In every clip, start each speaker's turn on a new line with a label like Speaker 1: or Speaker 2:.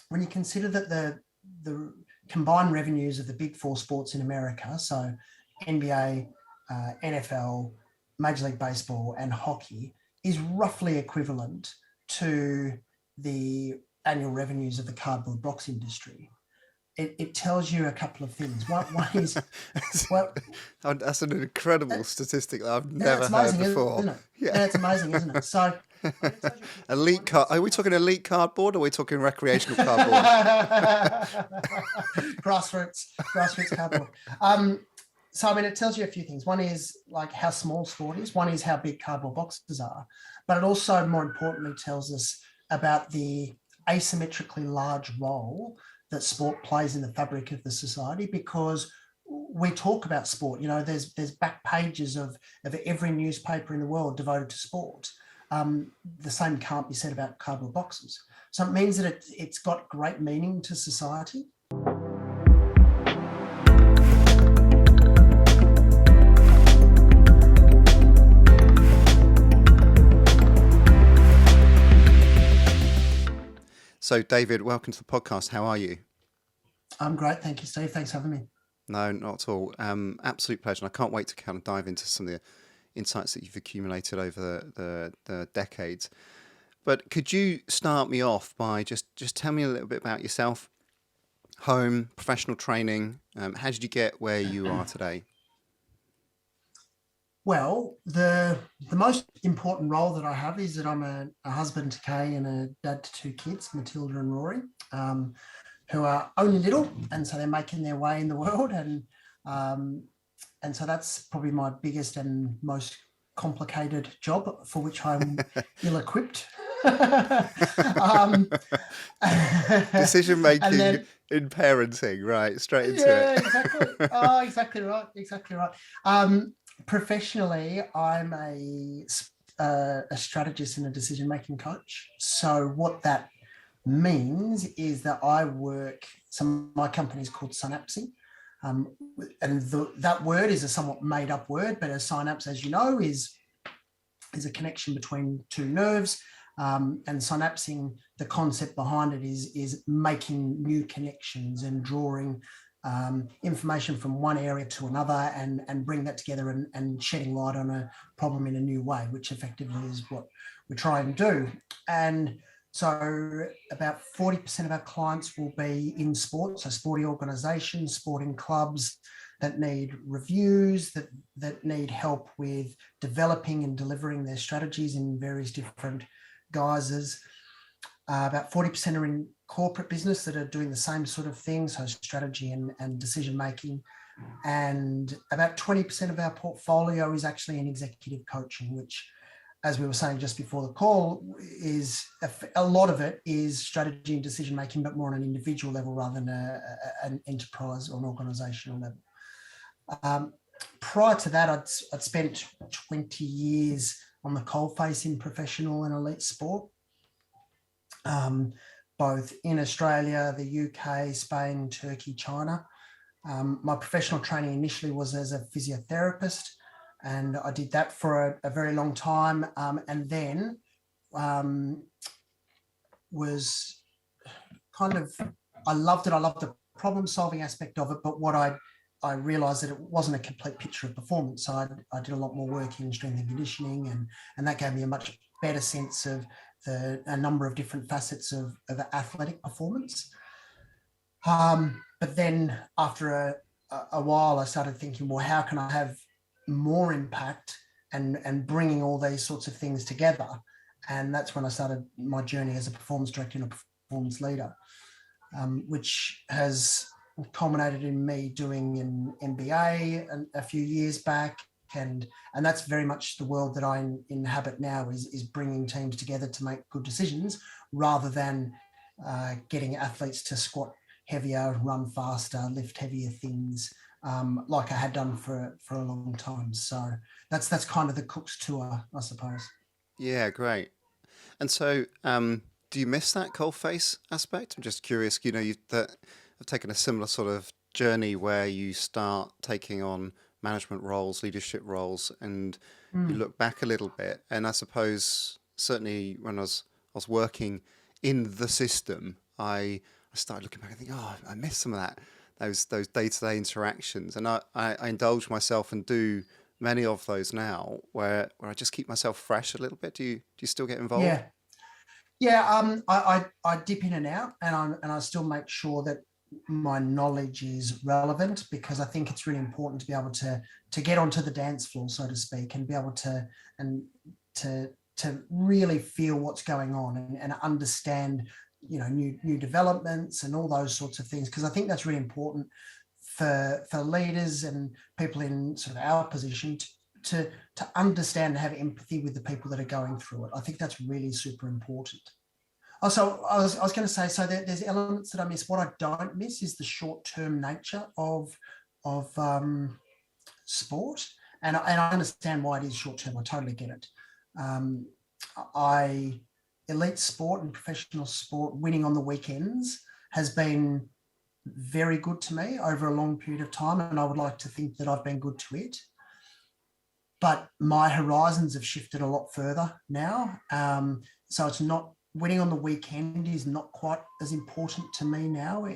Speaker 1: when you consider that the combined revenues of the big four sports in America, so NBA, NFL, Major League Baseball, and hockey, is roughly equivalent to the annual revenues of the cardboard box industry. It tells you a couple of things. One is, well,
Speaker 2: That's an incredible statistic that I've
Speaker 1: yeah,
Speaker 2: never
Speaker 1: it's
Speaker 2: heard
Speaker 1: amazing,
Speaker 2: before.
Speaker 1: isn't it?
Speaker 2: Yeah.
Speaker 1: Yeah, it's amazing, isn't it? So, but it tells you a few things.
Speaker 2: Elite
Speaker 1: One is
Speaker 2: car. Are we
Speaker 1: how
Speaker 2: talking elite cardboard or are we talking recreational cardboard?
Speaker 1: grassroots cardboard. So, I mean, it tells you a few things. One is like how small sport is. One is how big cardboard boxes are. But it also, more importantly, tells us about the asymmetrically large role that sport plays in the fabric of the society, because we talk about sport. There's back pages of every newspaper in the world devoted to sport. The same can't be said about cardboard boxes. So it means that it's got great meaning to society.
Speaker 2: So, David, welcome to the podcast. How are you?
Speaker 1: I'm great. Thank you, Steve. Thanks for having me.
Speaker 2: No, not at all. Absolute pleasure. And I can't wait to kind of dive into some of the insights that you've accumulated over the decades. But could you start me off by just tell me a little bit about yourself, home, professional training? How did you get where you are today?
Speaker 1: Well, the most important role that I have is that I'm a husband to Kay and a dad to two kids, Matilda and Rory, who are only little, and so they're making their way in the world, and so that's probably my biggest and most complicated job, for which I'm ill-equipped.
Speaker 2: Decision making in parenting, right? Straight into
Speaker 1: it.
Speaker 2: Exactly.
Speaker 1: Oh, exactly right. Professionally, I'm a strategist and a decision-making coach. So what that means is that I work, my company is called Satisficing, and that word is a somewhat made-up word, but a synapse, as you know, is a connection between two nerves, and synapsing, the concept behind it is making new connections and drawing information from one area to another and bring that together and shedding light on a problem in a new way, which effectively is what we try and do. And so about 40% of our clients will be in sport, so sporting organisations, sporting clubs that need reviews, that need help with developing and delivering their strategies in various different guises. About 40% are in corporate business that are doing the same sort of thing, so strategy and decision making. And about 20% of our portfolio is actually in executive coaching, which, as we were saying just before the call, is a lot of it is strategy and decision making, but more on an individual level rather than an enterprise or an organizational level. Prior to that, I'd spent 20 years on the coalface in professional and elite sport, both in Australia, the UK, Spain, Turkey, China. My professional training initially was as a physiotherapist, and I did that for a very long time, and then was kind of, I loved it. I loved the problem-solving aspect of it, but what I realised that it wasn't a complete picture of performance. So I did a lot more work in strength and conditioning, and that gave me a much better sense of a number of different facets of athletic performance. But then after a while, I started thinking, well, how can I have more impact and bringing all these sorts of things together? And that's when I started my journey as a performance director and a performance leader, which has culminated in me doing an MBA a few years back. And that's very much the world that I inhabit now, is bringing teams together to make good decisions rather than getting athletes to squat heavier, run faster, lift heavier things, like I had done for a long time. So that's kind of the Cook's tour, I suppose.
Speaker 2: Yeah, great. And so, do you miss that coalface aspect? I'm just curious. I've taken a similar sort of journey where you start taking on management roles, leadership roles, and you look back a little bit. And I suppose certainly when I was working in the system, I started looking back and think, oh, I missed some of that, those day-to-day interactions. And I indulge myself and do many of those now where I just keep myself fresh a little bit. Do you still get involved?
Speaker 1: Yeah. Yeah, I dip in and out, and I still make sure that my knowledge is relevant, because I think it's really important to be able to get onto the dance floor, so to speak, and be able to and to really feel what's going on, and understand, new developments and all those sorts of things, because I think that's really important for leaders and people in sort of our position to understand and have empathy with the people that are going through it. I think that's really super important. Also, I was going to say, so there's elements that I miss. What I don't miss is the short-term nature of sport, and I understand why it is short-term. I totally get it. Um, Elite sport and professional sport, winning on the weekends, has been very good to me over a long period of time, and I would like to think that I've been good to it. But my horizons have shifted a lot further now. So it's not, winning on the weekend is not quite as important to me now.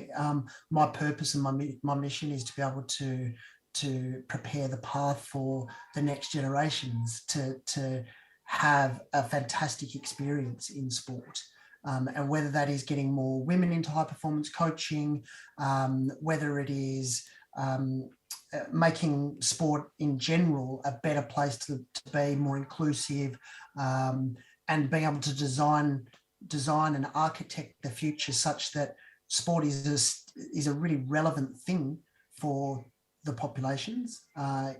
Speaker 1: My purpose and my mission is to be able to prepare the path for the next generations to have a fantastic experience in sport. And whether that is getting more women into high performance coaching, whether it is making sport in general a better place to be, more inclusive, and being able to design and architect the future such that sport is a really relevant thing for the populations,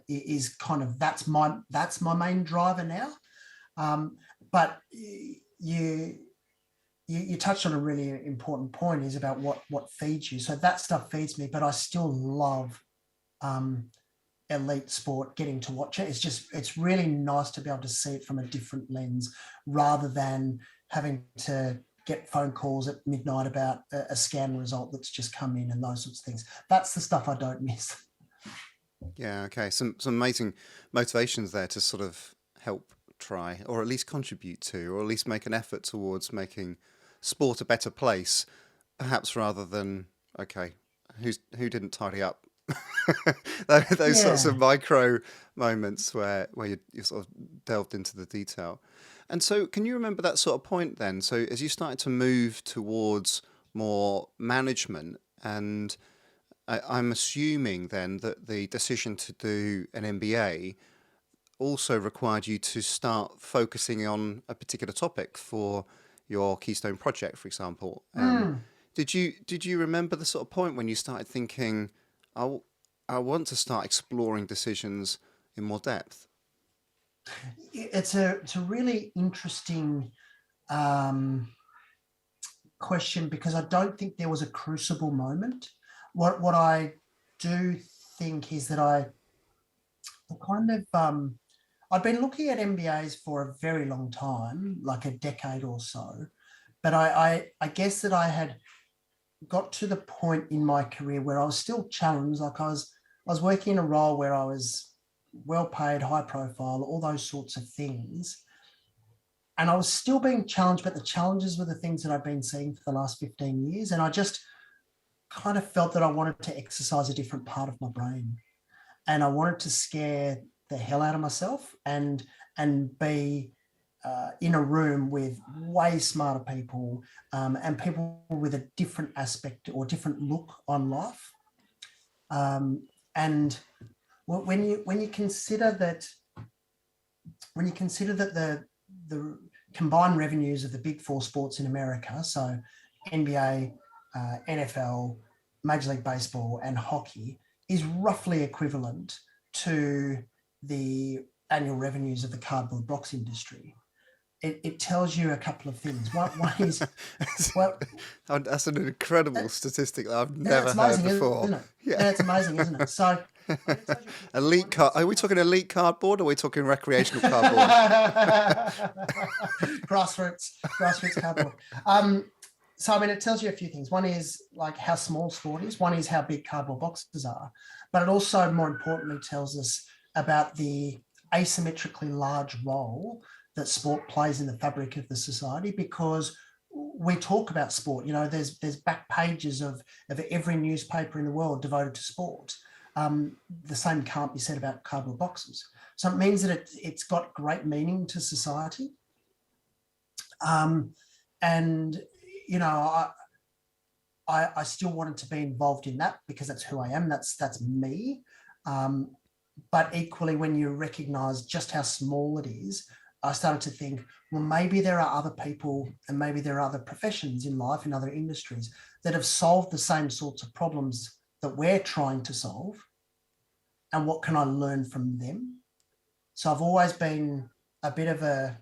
Speaker 1: is kind of, that's my main driver now. But you touched on a really important point, is about what feeds you. So that stuff feeds me, but I still love elite sport, getting to watch it. It's really nice to be able to see it from a different lens, rather than having to get phone calls at midnight about a scan result that's just come in and those sorts of things. That's the stuff I don't miss.
Speaker 2: Yeah, okay. Some amazing motivations there to sort of help try, or at least contribute to, or at least make an effort towards making sport a better place, perhaps, rather than, okay, who didn't tidy up? Those sorts of
Speaker 1: Yeah.
Speaker 2: micro moments where you sort of delved into the detail. And so, can you remember that sort of point then? So, as you started to move towards more management, and I'm assuming then that the decision to do an MBA also required you to start focusing on a particular topic for your Keystone project, for example. Did you remember the sort of point when you started thinking, I want to start exploring decisions in more depth?
Speaker 1: It's a really interesting question, because I don't think there was a crucible moment. What I do think is that I kind of I've been looking at MBAs for a very long time, like a decade or so, but I guess that I had got to the point in my career where I was still challenged. Like I was working in a role where I was well paid, high profile, all those sorts of things. And I was still being challenged, but the challenges were the things that I've been seeing for the last 15 years. And I just kind of felt that I wanted to exercise a different part of my brain. And I wanted to scare the hell out of myself and be in a room with way smarter people, and people with a different aspect or different look on life. And when you consider that the combined revenues of the big four sports in America, so NBA, NFL, Major League Baseball, and hockey, is roughly equivalent to the annual revenues of the cardboard box industry. It tells you a couple of things. One is, well,
Speaker 2: That's an incredible statistic that I've
Speaker 1: yeah,
Speaker 2: never
Speaker 1: it's
Speaker 2: heard
Speaker 1: amazing,
Speaker 2: before.
Speaker 1: isn't it?
Speaker 2: Yeah.
Speaker 1: Yeah, it's amazing, isn't it? So, it tells you a few things.
Speaker 2: Elite
Speaker 1: One
Speaker 2: car.
Speaker 1: is,
Speaker 2: Are we talking elite cardboard, or are we talking recreational cardboard?
Speaker 1: grassroots cardboard. So, I mean, it tells you a few things. One is like how small sport is. One is how big cardboard boxes are. But it also, more importantly, tells us about the asymmetrically large role that sport plays in the fabric of the society, because we talk about sport. There's back pages of every newspaper in the world devoted to sport. The same can't be said about cardboard boxes. So it means that it's got great meaning to society. And I still wanted to be involved in that because that's who I am. That's me. But equally, when you recognize just how small it is, I started to think, well, maybe there are other people and maybe there are other professions in life, in other industries, that have solved the same sorts of problems that we're trying to solve. And what can I learn from them? So I've always been a bit of a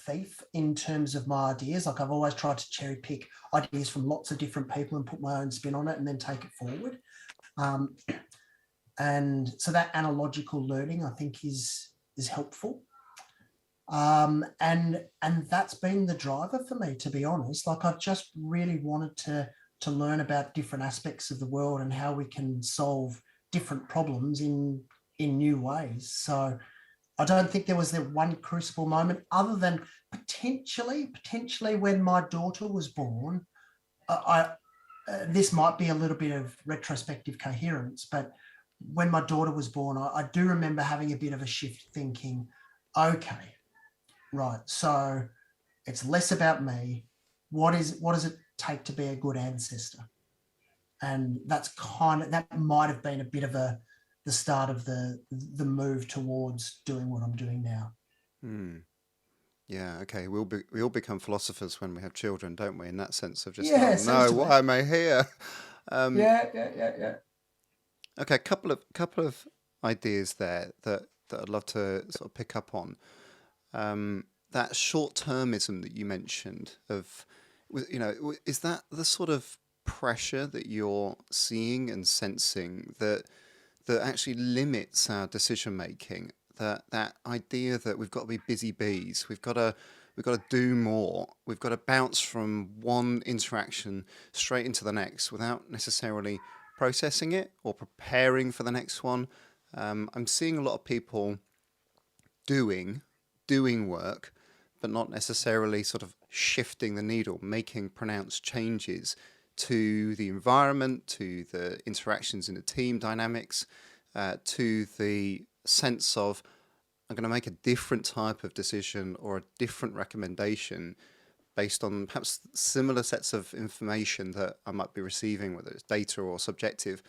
Speaker 1: thief in terms of my ideas. Like, I've always tried to cherry pick ideas from lots of different people and put my own spin on it and then take it forward. And so that analogical learning, I think, is helpful. And that's been the driver for me, to be honest. Like, I've just really wanted to learn about different aspects of the world and how we can solve different problems in new ways. So I don't think there was the one crucible moment, other than potentially when my daughter was born. This might be a little bit of retrospective coherence, but when my daughter was born, I do remember having a bit of a shift, thinking, okay, right, so it's less about me. What does it take to be a good ancestor? And that might have been a bit of the start of the move towards doing what I'm doing now.
Speaker 2: Yeah, okay. We all become philosophers when we have children, don't we? In that sense of just,
Speaker 1: Yeah,
Speaker 2: oh
Speaker 1: it seems
Speaker 2: no,
Speaker 1: to be.
Speaker 2: why am I here?
Speaker 1: Yeah.
Speaker 2: Okay, couple of ideas there that I'd love to sort of pick up on. That short-termism that you mentioned of, is that the sort of pressure that you're seeing and sensing that actually limits our decision making? That idea that we've got to be busy bees, we've got to do more, we've got to bounce from one interaction straight into the next without necessarily processing it or preparing for the next one. I'm seeing a lot of people doing work, but not necessarily sort of shifting the needle, making pronounced changes to the environment, to the interactions in the team dynamics, to the sense of, I'm going to make a different type of decision or a different recommendation based on perhaps similar sets of information that I might be receiving, whether it's data or subjective,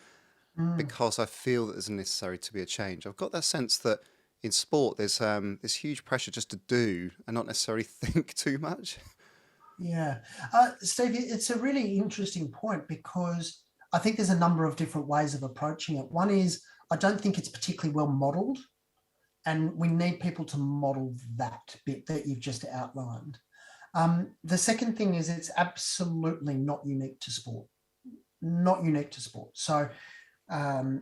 Speaker 2: because I feel that there's necessary to be a change. I've got that sense that in sport there's this huge pressure just to do and not necessarily think too much.
Speaker 1: Yeah. Steve, it's a really interesting point, because I think there's a number of different ways of approaching it. One is, I don't think it's particularly well modelled, and we need people to model that bit that you've just outlined. The second thing is, it's absolutely not unique to sport. Not unique to sport. So the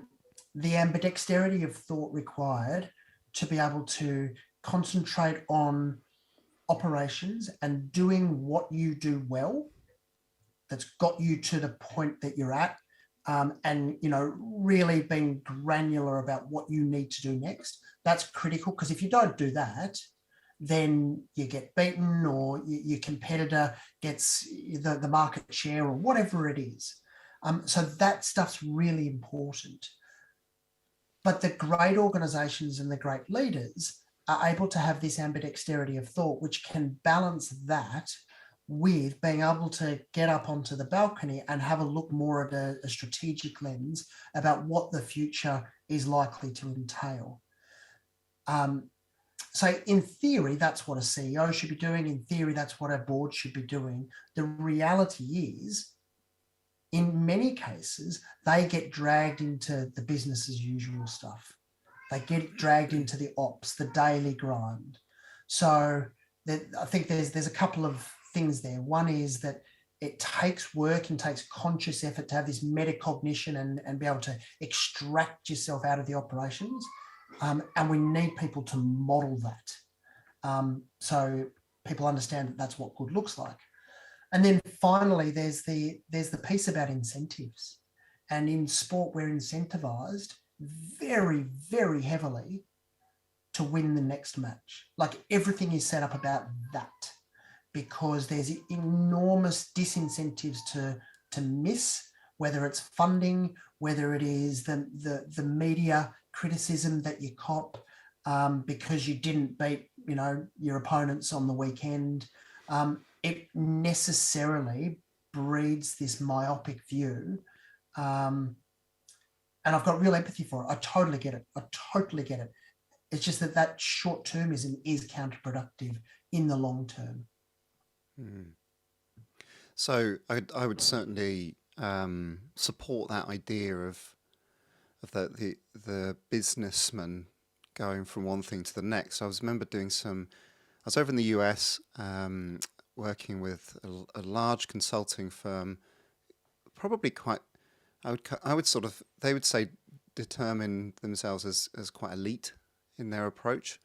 Speaker 1: ambidexterity of thought required to be able to concentrate on operations and doing what you do well, that's got you to the point that you're at, and really being granular about what you need to do next. That's critical, because if you don't do that, then you get beaten, or your competitor gets the market share, or whatever it is. So that stuff's really important. But the great organizations and the great leaders are able to have this ambidexterity of thought, which can balance that with being able to get up onto the balcony and have a look more at a strategic lens about what the future is likely to entail. So in theory, that's what a CEO should be doing. In theory, that's what a board should be doing. The reality is, in many cases, they get dragged into the business as usual stuff. They get dragged into the ops, the daily grind. So I think there's a couple of things there. One is that it takes work and takes conscious effort to have this metacognition and be able to extract yourself out of the operations. And we need people to model that, so people understand that that's what good looks like. And then finally, there's the piece about incentives. And in sport, we're incentivized very, very heavily to win the next match. Like, everything is set up about that. because there's enormous disincentives to miss, whether it's funding, whether it is the media criticism that you cop because you didn't beat, your opponents on the weekend. It necessarily breeds this myopic view. And I've got real empathy for it. I totally get it. It's just that short-termism is counterproductive in the long term.
Speaker 2: So I would certainly support that idea of the businessman going from one thing to the next. I remember I was over in the US working with a large consulting firm, probably quite, I would sort of, they would say determine themselves as quite elite in their approach.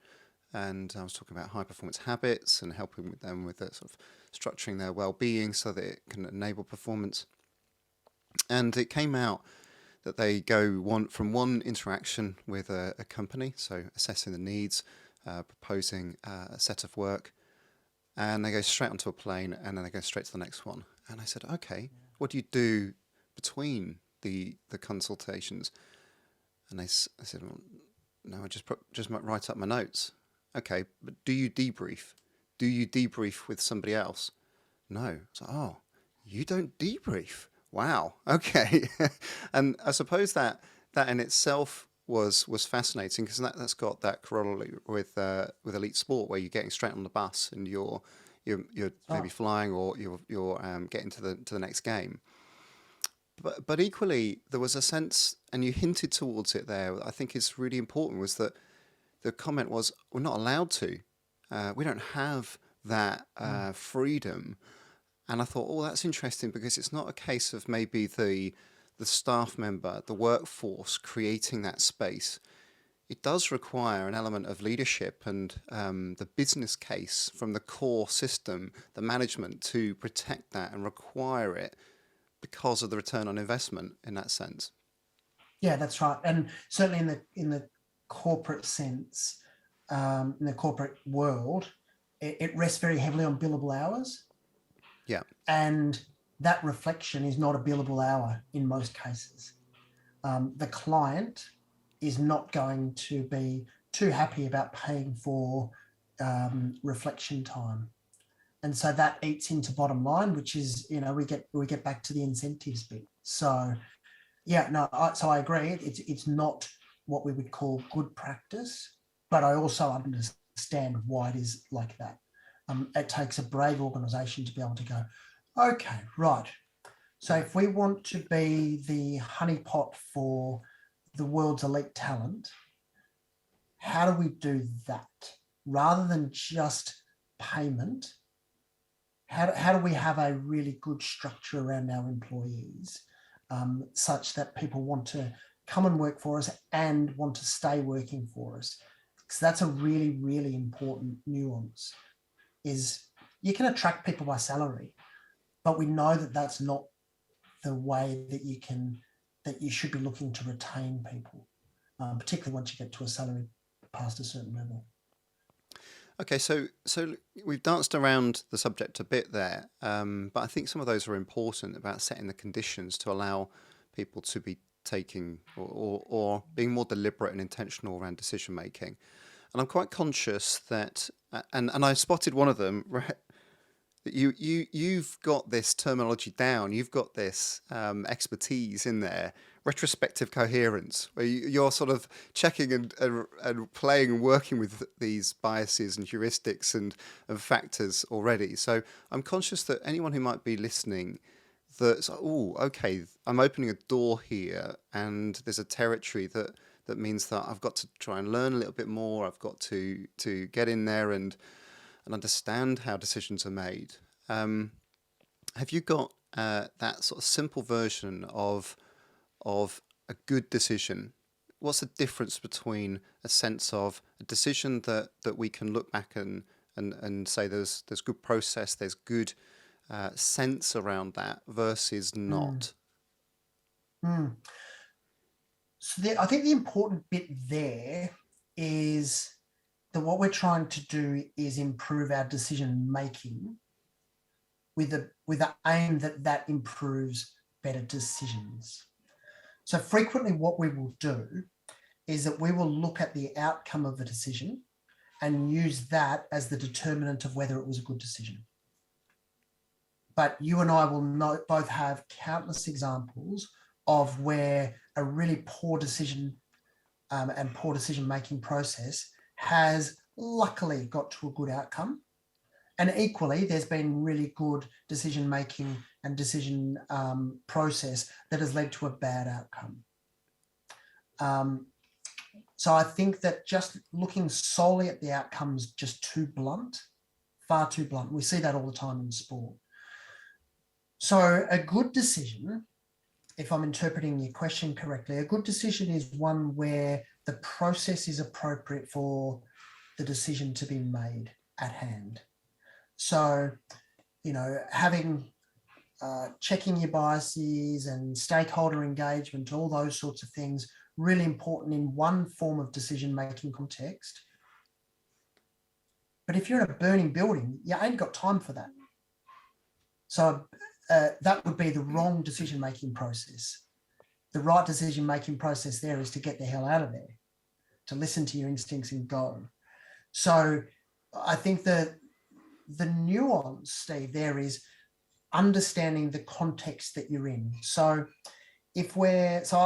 Speaker 2: And I was talking about high performance habits and helping with them with sort of structuring their well-being so that it can enable performance. And it came out that they go from one interaction with a company, so assessing the needs, proposing a set of work, and they go straight onto a plane, and then they go straight to the next one. And I said, okay, what do you do between the consultations? And I said, well, no, I just write up my notes. Okay, but do you debrief? Do you debrief with somebody else? No. So, oh, you don't debrief. Wow. Okay. And I suppose that in itself was fascinating, because that's got that corollary with elite sport, where you're getting straight on the bus and you're maybe flying, or you're getting to the next game. But equally, there was a sense, and you hinted towards it there, I think is really important, was that the comment was, we're not allowed to. We don't have that freedom. And I thought, oh, that's interesting, because it's not a case of maybe the staff member, the workforce creating that space. It does require an element of leadership and the business case from the core system, the management, to protect that and require it because of the return on investment in that sense.
Speaker 1: Yeah, that's right. And certainly in the corporate sense, in the corporate world, it rests very heavily on billable hours.
Speaker 2: Yeah.
Speaker 1: And that reflection is not a billable hour in most cases. The client is not going to be too happy about paying for reflection time. And so that eats into bottom line, which is, we get back to the incentives bit. So yeah, no, so I agree. It's not what we would call good practice, but I also understand why it is like that. It takes a brave organisation to be able to go, okay, right. So if we want to be the honeypot for the world's elite talent, how do we do that? Rather than just payment, how do we have a really good structure around our employees, such that people want to come and work for us and want to stay working for us? Because that's a really, really important nuance, is you can attract people by salary, but we know that that's not the way that you should be looking to retain people, particularly once you get to a salary past a certain level.
Speaker 2: Okay, so we've danced around the subject a bit there, but I think some of those are important, about setting the conditions to allow people to be taking or being more deliberate and intentional around decision making. And I'm quite conscious that, and I spotted one of them, right, that you've got this terminology down, you've got this expertise in there, retrospective coherence, where you're sort of checking and playing and working with these biases and heuristics and factors already. So I'm conscious that anyone who might be listening, that's, oh, okay, I'm opening a door here, and there's a territory that means that I've got to try and learn a little bit more. I've got to get in there and understand how decisions are made. Have you got that sort of simple version of a good decision? What's the difference between a sense of a decision that we can look back and say there's good process, there's good sense around that, versus not?
Speaker 1: So I think the important bit there is that what we're trying to do is improve our decision making, with the aim that improves better decisions. So frequently what we will do is that we will look at the outcome of a decision and use that as the determinant of whether it was a good decision. But you and I will both have countless examples of where a really poor decision and poor decision-making process has luckily got to a good outcome. And equally, there's been really good decision-making and decision process that has led to a bad outcome. So I think that just looking solely at the outcome is just too blunt, far too blunt. We see that all the time in sport. So a good decision, if I'm interpreting your question correctly, a good decision is one where the process is appropriate for the decision to be made at hand. So, you know, having checking your biases and stakeholder engagement, all those sorts of things, really important in one form of decision-making context. But if you're in a burning building, you ain't got time for that. So that would be the wrong decision-making process. The right decision-making process there is to get the hell out of there, to listen to your instincts and go. So I think that the nuance, Steve, there is understanding the context that you're in. So if we're, so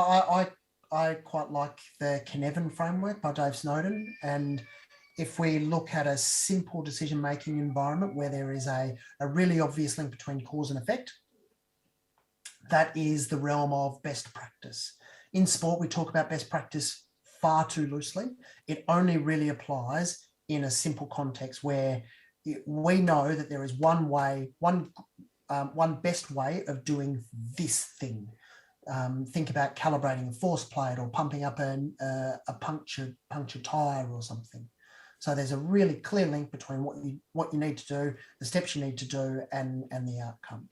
Speaker 1: I quite like the Cynefin framework by Dave Snowden. And if we look at a simple decision-making environment where there is a really obvious link between cause and effect, that is the realm of best practice. In sport, we talk about best practice far too loosely. It only really applies in a simple context where we know that there is one way, one best way of doing this thing. Think about calibrating a force plate or pumping up a punctured tire or something. So there's a really clear link between what you need to do, the steps you need to do, and the outcome.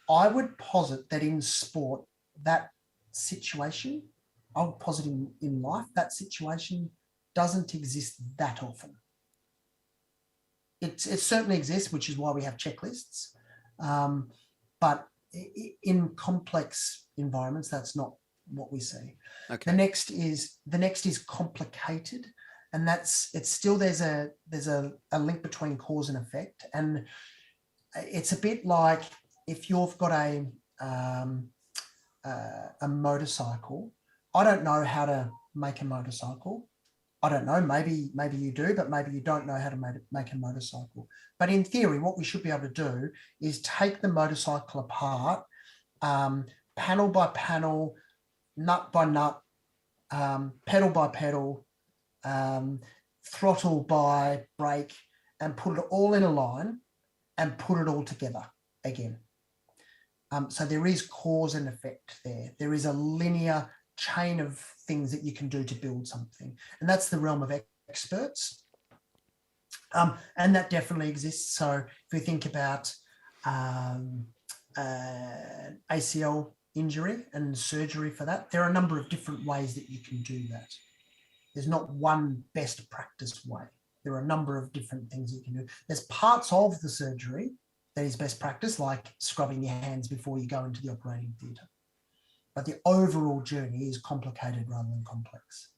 Speaker 1: I would posit that in sport, that situation, I would posit in life, that situation doesn't exist that often. It certainly exists, which is why we have checklists. But in complex environments, that's not what we see. Okay. The next is complicated, and it's still there's a link between cause and effect, and it's a bit like if you've got a motorcycle. I don't know how to make a motorcycle. I don't know, maybe you do, but maybe you don't know how to make a motorcycle. But in theory, what we should be able to do is take the motorcycle apart, panel by panel, nut by nut, pedal by pedal, throttle by brake, and put it all in a line and put it all together again. So there is cause and effect there. There is a linear chain of things that you can do to build something. And that's the realm of experts. And that definitely exists. So if we think about ACL injury and surgery for that, there are a number of different ways that you can do that. There's not one best practice way. There are a number of different things you can do. There's parts of the surgery that is best practice, like scrubbing your hands before you go into the operating theatre. But the overall journey is complicated rather than complex.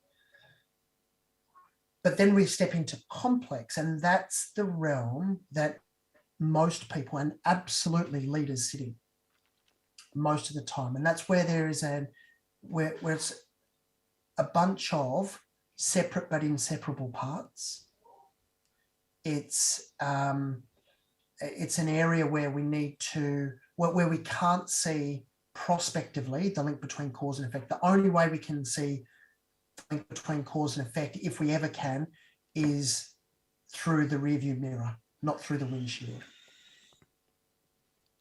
Speaker 1: But then we step into complex, and that's the realm that most people, and absolutely leaders, sit in most of the time. And that's where there is where it's a bunch of separate but inseparable parts. It's an area where we need to, where we can't see prospectively the link between cause and effect. The only way we can see the link between cause and effect, if we ever can, is through the rearview mirror, not through the windshield.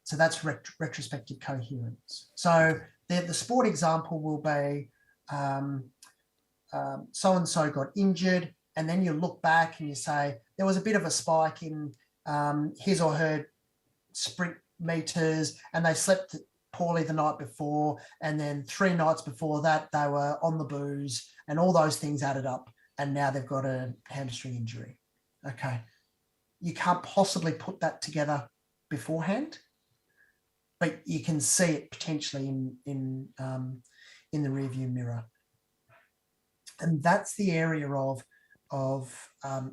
Speaker 1: So that's retrospective coherence. So the sport example will be so-and-so got injured, and then you look back and you say, there was a bit of a spike in his or her sprint meters, and they slept poorly the night before, and then 3 nights before that they were on the booze, and all those things added up, and now they've got a hamstring injury. Okay, you can't possibly put that together beforehand, but you can see it potentially in the rearview mirror. And that's the area of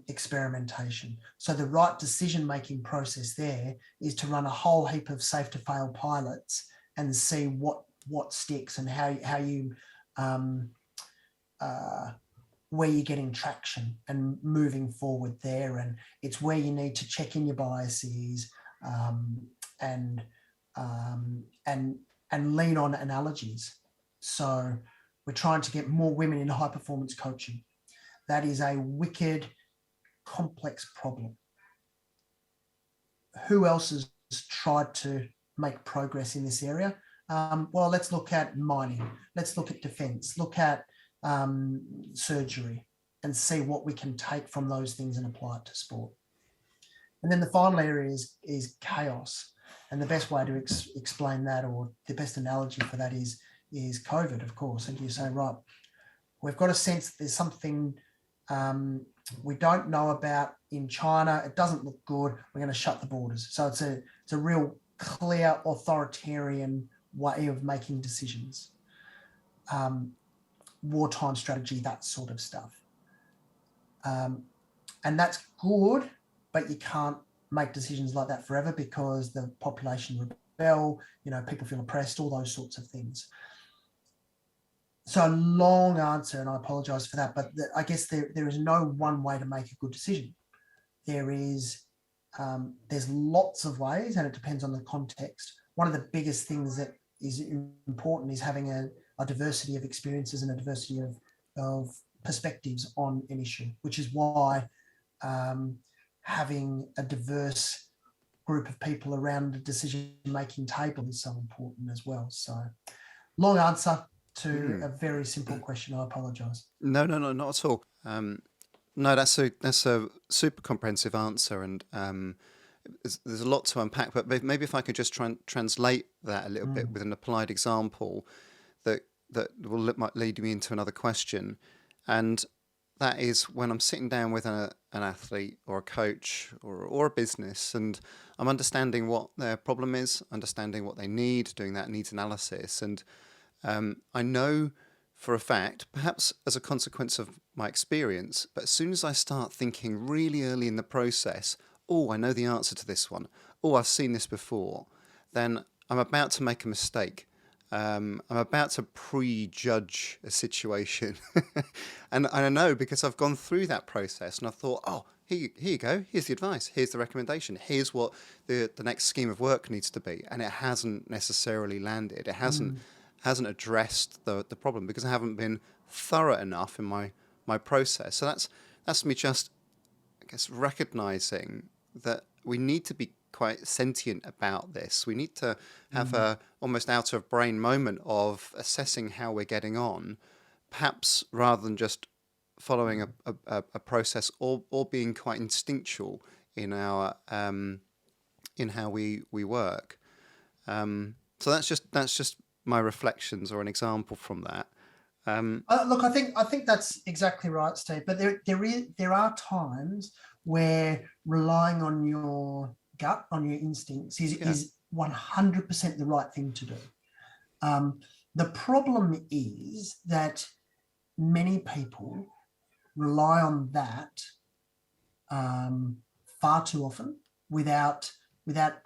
Speaker 1: experimentation. So the right decision-making process there is to run a whole heap of safe to fail pilots and see what sticks and how you where you're getting traction and moving forward there. And it's where you need to check in your biases and lean on analogies. So we're trying to get more women in high performance coaching. That is a wicked, complex problem. Who else has tried to make progress in this area? Well, let's look at mining. Let's look at defense. Look at surgery and see what we can take from those things and apply it to sport. And then the final area is chaos. And the best way to explain that, or the best analogy for that, is COVID, of course. And you say, right, we've got a sense there's something we don't know about in China. It doesn't look good. We're going to shut the borders. So it's a real clear authoritarian way of making decisions. Wartime strategy, that sort of stuff. And that's good, but you can't make decisions like that forever because the population rebel, people feel oppressed, all those sorts of things. So a long answer, and I apologize for that, but I guess there is no one way to make a good decision. There's lots of ways, and it depends on the context. One of the biggest things that is important is having a diversity of experiences and a diversity of perspectives on an issue, which is why having a diverse group of people around the decision-making table is so important as well. So long answer to a very simple question. I apologize.
Speaker 2: No, not at all. No, that's a super comprehensive answer, and there's a lot to unpack. But maybe if I could just try and translate that a little bit with an applied example that might lead me into another question, and that is when I'm sitting down with an athlete or a coach or a business, and I'm understanding what their problem is, understanding what they need, doing that needs analysis, and I know for a fact, perhaps as a consequence of my experience, but as soon as I start thinking really early in the process, oh, I know the answer to this one, oh, I've seen this before, then I'm about to make a mistake. I'm about to prejudge a situation. and I know because I've gone through that process and I thought, oh, here you go. Here's the advice. Here's the recommendation. Here's what the next scheme of work needs to be. And it hasn't necessarily landed. It hasn't addressed the problem because I haven't been thorough enough in my process. So that's me just, I guess, recognizing that we need to be quite sentient about this. We need to have a almost out of brain moment of assessing how we're getting on, perhaps rather than just following a process or being quite instinctual in our in how we work. So that's just my reflections or an example from that.
Speaker 1: Look, I think that's exactly right, Steve. But there are times where relying on your gut, on your instincts, is 100% the right thing to do. The problem is that many people rely on that far too often without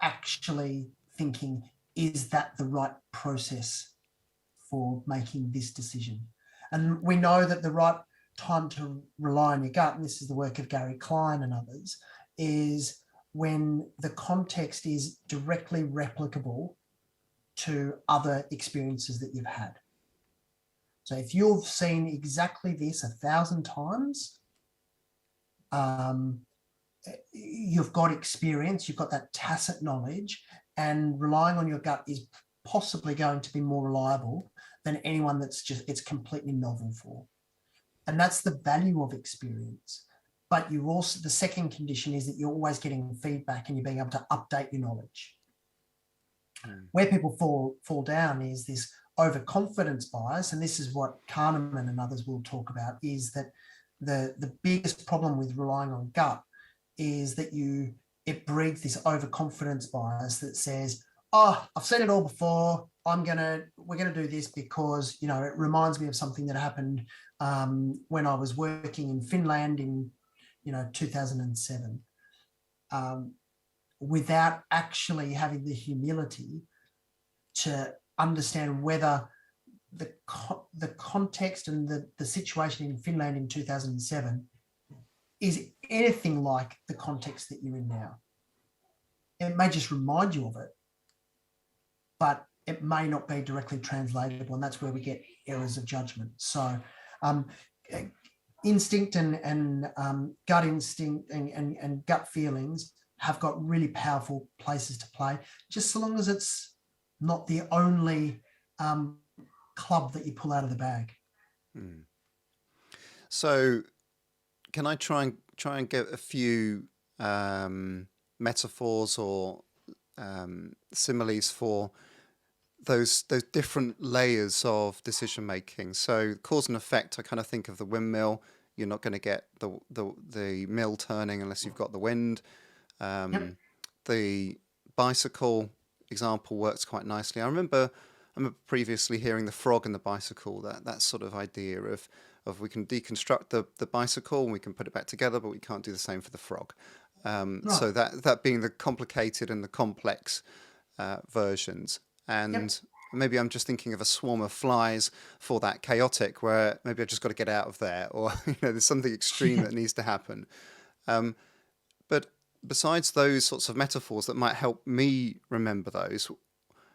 Speaker 1: actually thinking, is that the right process for making this decision? And we know that the right time to rely on your gut, and this is the work of Gary Klein and others, is when the context is directly replicable to other experiences that you've had. So if you've seen exactly this 1,000 times, you've got experience, you've got that tacit knowledge, and relying on your gut is possibly going to be more reliable than anyone it's completely novel for. And that's the value of experience. But you also, the second condition is that you're always getting feedback and you're being able to update your knowledge. Where people fall down is this overconfidence bias, and this is what Kahneman and others will talk about, is that the biggest problem with relying on gut is that you it breeds this overconfidence bias that says, oh, I've seen it all before. We're going to do this because, you know, it reminds me of something that happened when I was working in Finland in, 2007, without actually having the humility to understand whether the context and the situation in Finland in 2007 is anything like the context that you're in now. It may just remind you of it, but it may not be directly translatable, and that's where we get errors of judgment. So instinct and gut instinct and gut feelings have got really powerful places to play, just so long as it's not the only club that you pull out of the bag.
Speaker 2: So can I try and get a few metaphors or similes for those different layers of decision making? So cause and effect, I kind of think of the windmill. You're not going to get the mill turning unless you've got the wind.
Speaker 1: Yep.
Speaker 2: The bicycle example works quite nicely. I remember previously hearing the frog and the bicycle, that sort of idea of we can deconstruct the bicycle and we can put it back together, but we can't do the same for the frog.
Speaker 1: Right.
Speaker 2: So that being the complicated and the complex versions. And
Speaker 1: Yep.
Speaker 2: maybe I'm just thinking of a swarm of flies for that chaotic, where maybe I've just got to get out of there, or there's something extreme that needs to happen. But besides those sorts of metaphors that might help me remember those,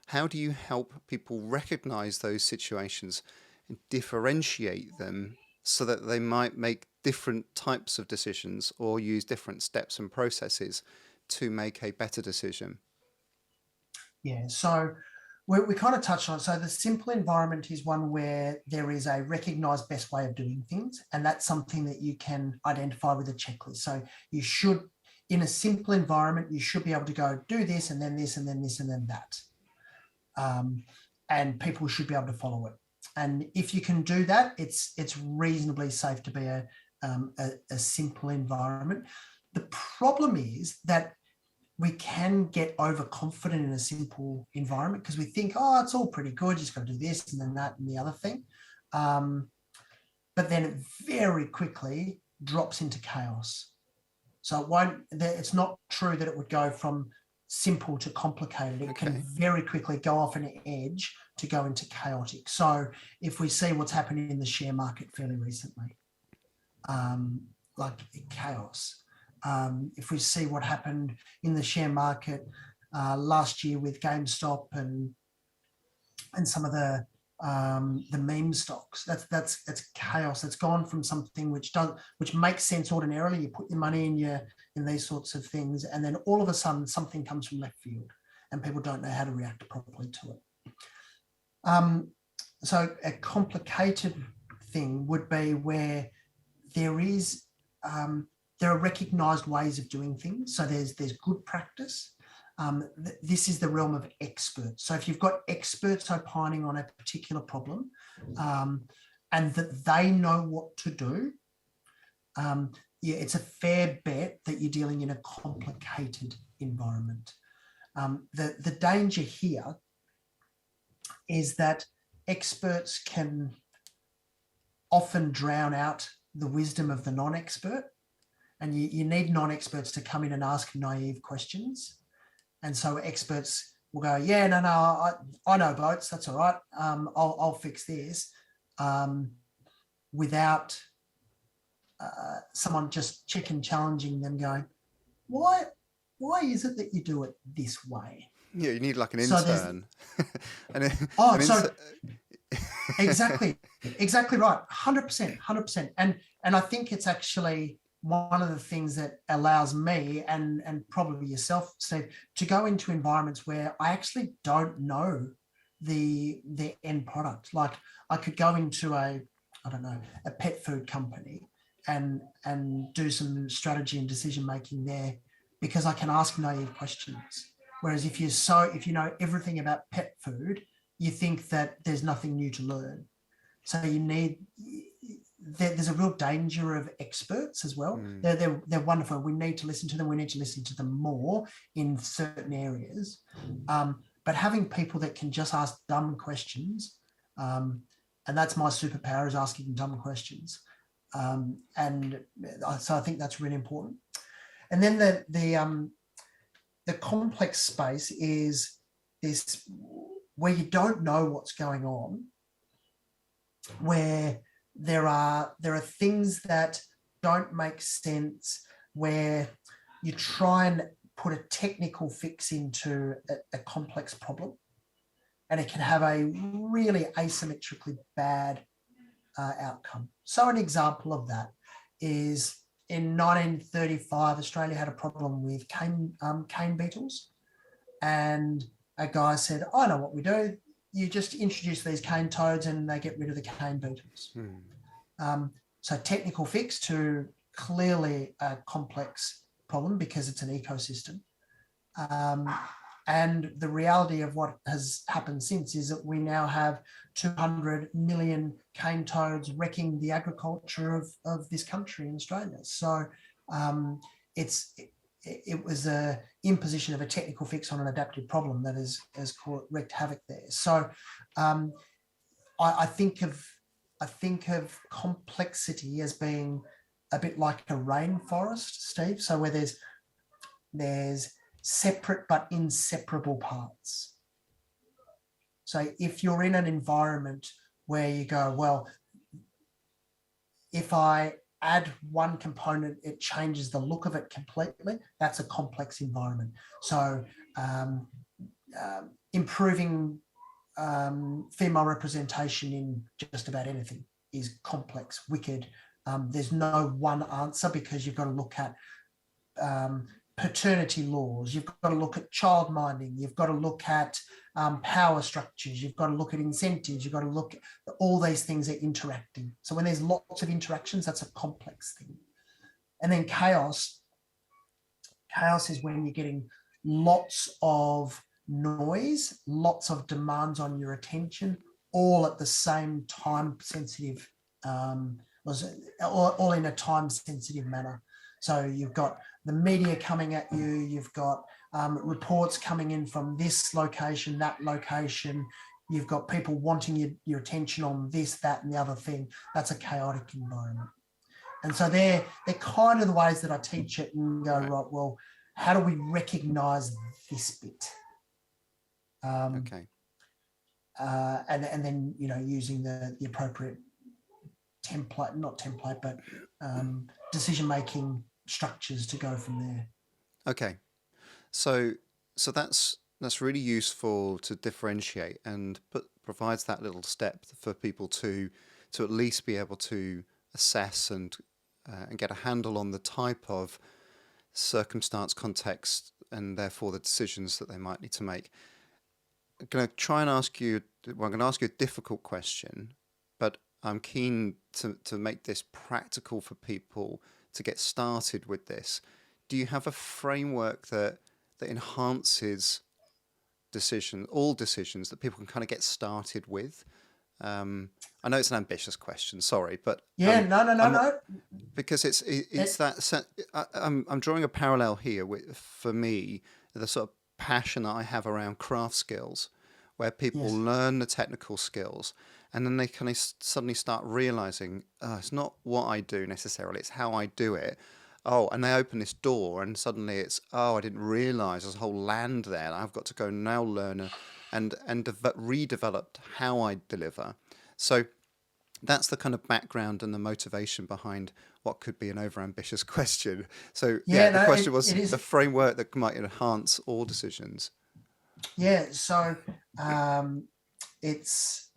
Speaker 2: how do you help people recognize those situations and differentiate them so that they might make different types of decisions or use different steps and processes to make a better decision?
Speaker 1: Yeah, so we kind of touched on it. So the simple environment is one where there is a recognized best way of doing things, and that's something that you can identify with a checklist. So you should, in a simple environment, you should be able to go do this and then this and then this and then that. And people should be able to follow it. And if you can do that, it's reasonably safe to be a simple environment. The problem is that we can get overconfident in a simple environment because we think, oh, it's all pretty good, just got to do this and then that and the other thing. But then it very quickly drops into chaos. So it's not true that it would go from simple to complicated. It can very quickly go off an edge to go into chaotic. So if we see what's happening in the share market fairly recently, like chaos. If we see what happened in the share market last year with GameStop and some of the meme stocks, that's chaos. It's gone from something which makes sense ordinarily. You put your money in these sorts of things, and then all of a sudden something comes from left field, and people don't know how to react properly to it. So a complicated thing would be where there are recognized ways of doing things. So there's good practice. This is the realm of experts. So if you've got experts opining on a particular problem, and that they know what to do, it's a fair bet that you're dealing in a complicated environment. The danger here is that experts can often drown out the wisdom of the non-expert, and you need non-experts to come in and ask naive questions. And so experts will go, yeah, no, I know boats, that's all right. I'll fix this, without someone just challenging them, going, why is it that you do it this way?
Speaker 2: Yeah, you need like an intern.
Speaker 1: Exactly right, 100%. And I think it's actually one of the things that allows me and probably yourself, Steve, to go into environments where I actually don't know the end product. Like I could go into a pet food company and do some strategy and decision making there because I can ask naive questions. Whereas if you know everything about pet food, you think that there's nothing new to learn. So you need there's a real danger of experts as well. They're wonderful. We need to listen to them. We need to listen to them more in certain areas. But having people that can just ask dumb questions, and that's my superpower, is asking dumb questions. And so I think that's really important. And then the complex space is this, where you don't know what's going on, where there are things that don't make sense, where you try and put a technical fix into a complex problem, and it can have a really asymmetrically bad outcome. So an example of that is in 1935, Australia had a problem with cane beetles, and a guy said, "I know what we do. You just introduce these cane toads and they get rid of the cane beetles." So technical fix to clearly a complex problem because it's an ecosystem. And the reality of what has happened since is that we now have 200 million cane toads wrecking the agriculture of this country in Australia. So it was a imposition of a technical fix on an adaptive problem that has wreaked havoc there. So I think of complexity as being a bit like a rainforest, Steve. So where there's separate but inseparable parts. So if you're in an environment where you go, well, if I add one component, it changes the look of it completely, that's a complex environment. So improving female representation in just about anything is complex, wicked. There's no one answer, because you've got to look at paternity laws, you've got to look at child minding, you've got to look at power structures, you've got to look at incentives, you've got to look at all these things are interacting. So when there's lots of interactions, that's a complex thing. And then chaos is when you're getting lots of noise, lots of demands on your attention, all at the same time sensitive, all in a time sensitive manner. So you've got the media coming at you, you've got reports coming in from this location, that location, you've got people wanting your attention on this, that, and the other thing. That's a chaotic environment. And so they're kind of the ways that I teach it and go, right, well, how do we recognize this bit?
Speaker 2: Okay.
Speaker 1: And then, using the appropriate template, not template, but decision-making structures to go from there.
Speaker 2: Okay. So that's really useful to differentiate and provides that little step for people to at least be able to assess and get a handle on the type of circumstance, context, and therefore the decisions that they might need to make. I'm going to try and ask you, I'm going to ask you a difficult question, but I'm keen to make this practical for people to get started with this. Do you have a framework that enhances all decisions that people can kind of get started with? I know it's an ambitious question, sorry, but
Speaker 1: no.
Speaker 2: Because it's that I'm drawing a parallel here for me, the sort of passion that I have around craft skills, where people learn the technical skills and then they kind of suddenly start realizing it's not what I do necessarily, it's how I do it. Oh, and they open this door and suddenly it's, I didn't realize there's a whole land there. And I've got to go now learn and redevelop how I deliver. So that's the kind of background and the motivation behind what could be an overambitious question. So the question was the framework that might enhance all decisions.
Speaker 1: Yeah, so it's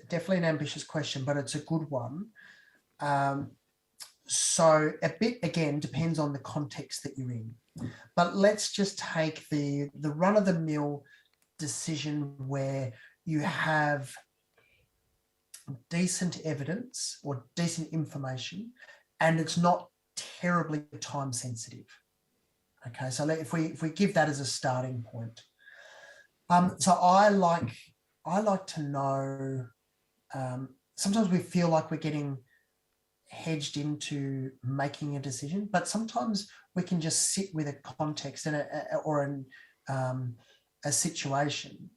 Speaker 1: definitely an ambitious question, but it's a good one. So a bit, again, depends on the context that you're in. But let's just take the run-of-the-mill decision where you have decent evidence or decent information and it's not terribly time sensitive. Okay, so if we give that as a starting point. So I like to know, sometimes we feel like we're getting hedged into making a decision, but sometimes we can just sit with a context and a situation,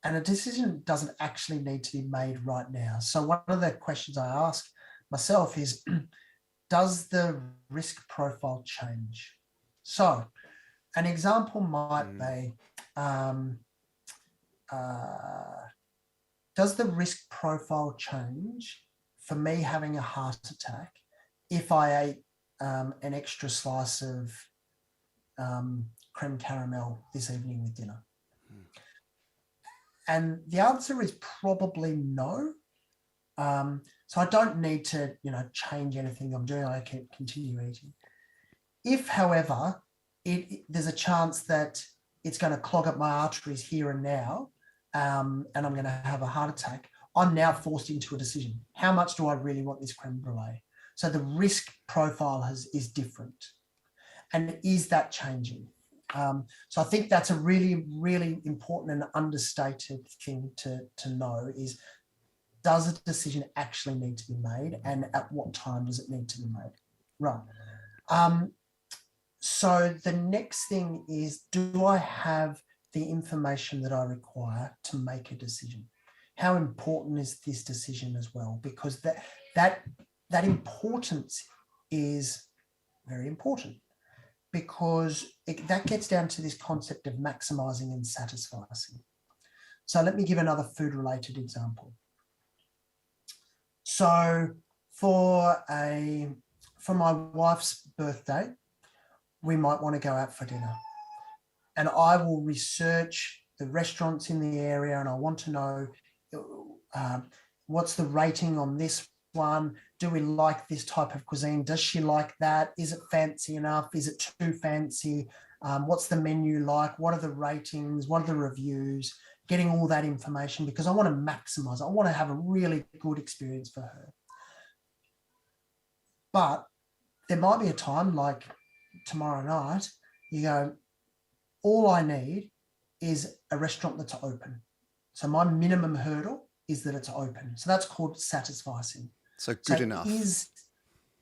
Speaker 1: and a decision doesn't actually need to be made right now. So one of the questions I ask myself is, does the risk profile change? So an example might be, does the risk profile change for me having a heart attack if I ate an extra slice of creme caramel this evening with dinner? And the answer is probably no. So I don't need to, change anything I'm doing. I can continue eating. If, however, there's a chance that it's going to clog up my arteries here and now, and I'm going to have a heart attack, I'm now forced into a decision. How much do I really want this creme brulee? So the risk profile is different. And is that changing? So I think that's a really, really important and understated thing to know is, does a decision actually need to be made, and at what time does it need to be made? Right. So the next thing is, do I have the information that I require to make a decision? How important is this decision as well? Because that importance is very important, because that gets down to this concept of maximizing and satisficing. So let me give another food-related example. So for my wife's birthday, we might want to go out for dinner, and I will research the restaurants in the area, and I want to know what's the rating on this one. Do we like this type of cuisine? Does she like that? Is it fancy enough? Is it too fancy? What's the menu like? What are the ratings? What are the reviews? Getting all that information, because I want to maximize. I want to have a really good experience for her. But there might be a time, like tomorrow night, you go, all I need is a restaurant that's open. So my minimum hurdle is that it's open. So that's called satisficing.
Speaker 2: So good enough.